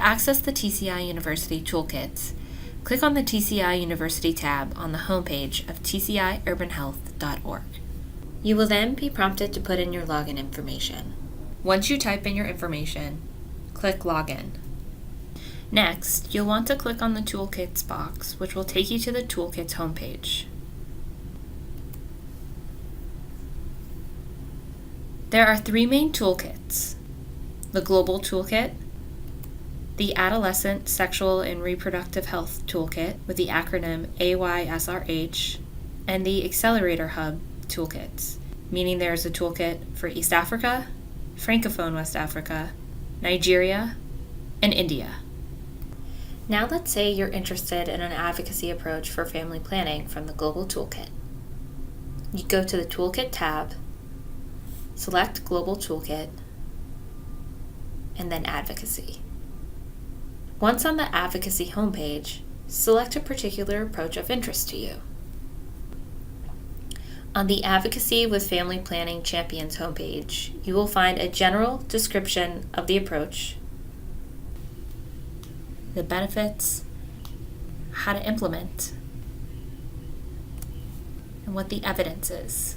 To access the TCI University Toolkits, click on the TCI University tab on the homepage of tciurbanhealth.org. You will then be prompted to put in your login information. Once you type in your information, click Login. Next, you'll want to click on the Toolkits box, which will take you to the Toolkits homepage. There are three main toolkits: the Global Toolkit, the Adolescent, Sexual, and Reproductive Health Toolkit with the acronym AYSRH, and the Accelerator Hub Toolkits, meaning there is a toolkit for East Africa, Francophone West Africa, Nigeria, and India. Now let's say you're interested in an advocacy approach for family planning from the Global Toolkit. You go to the Toolkit tab, select Global Toolkit, and then Advocacy. Once on the Advocacy homepage, select a particular approach of interest to you. On the Advocacy with Family Planning Champions homepage, you will find a general description of the approach, the benefits, how to implement, and what the evidence is.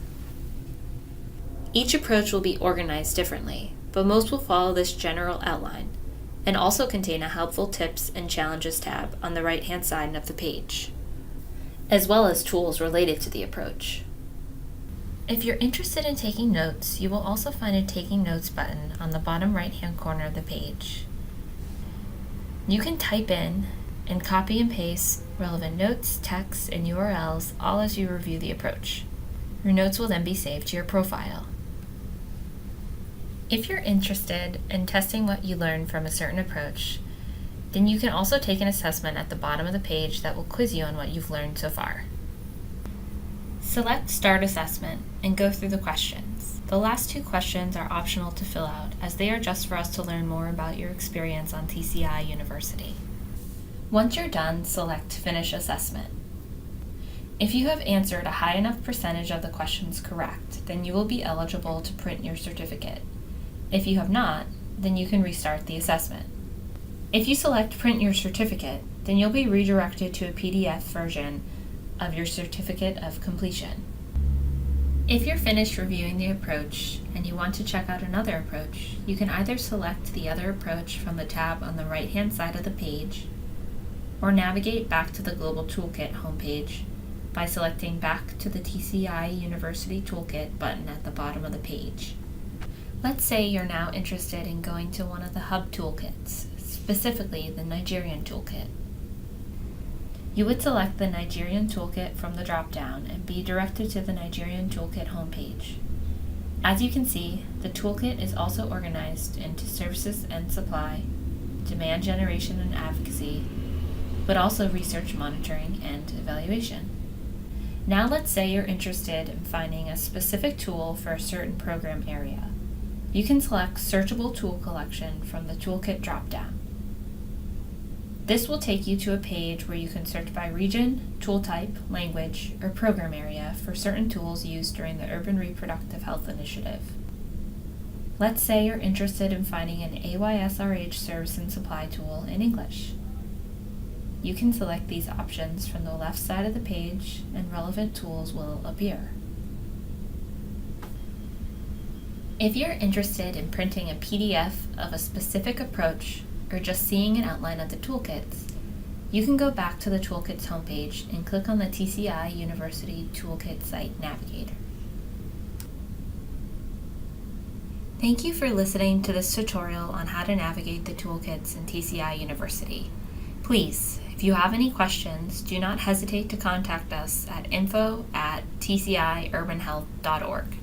Each approach will be organized differently, but most will follow this general outline and also contain a helpful tips and challenges tab on the right-hand side of the page, as well as tools related to the approach. If you're interested in taking notes, you will also find a Taking Notes button on the bottom right-hand corner of the page. You can type in and copy and paste relevant notes, texts, and URLs all as you review the approach. Your notes will then be saved to your profile. If you're interested in testing what you learned from a certain approach, then you can also take an assessment at the bottom of the page that will quiz you on what you've learned so far. Select Start Assessment and go through the questions. The last two questions are optional to fill out, as they are just for us to learn more about your experience on TCI University. Once you're done, select Finish Assessment. If you have answered a high enough percentage of the questions correct, then you will be eligible to print your certificate. If you have not, then you can restart the assessment. If you select Print Your Certificate, then you'll be redirected to a PDF version of your certificate of completion. If you're finished reviewing the approach and you want to check out another approach, you can either select the other approach from the tab on the right-hand side of the page, or navigate back to the Global Toolkit homepage by selecting Back to the TCI University Toolkit button at the bottom of the page. Let's say you're now interested in going to one of the hub toolkits, specifically the Nigerian Toolkit. You would select the Nigerian Toolkit from the drop-down and be directed to the Nigerian Toolkit homepage. As you can see, the toolkit is also organized into services and supply, demand generation and advocacy, but also research monitoring and evaluation. Now let's say you're interested in finding a specific tool for a certain program area. You can select Searchable Tool Collection from the Toolkit drop-down. This will take you to a page where you can search by region, tool type, language, or program area for certain tools used during the Urban Reproductive Health Initiative. Let's say you're interested in finding an AYSRH service and supply tool in English. You can select these options from the left side of the page and relevant tools will appear. If you're interested in printing a PDF of a specific approach or just seeing an outline of the toolkits, you can go back to the Toolkits homepage and click on the TCI University Toolkit Site Navigator. Thank you for listening to this tutorial on how to navigate the toolkits in TCI University. Please, if you have any questions, do not hesitate to contact us at info@tciurbanhealth.org.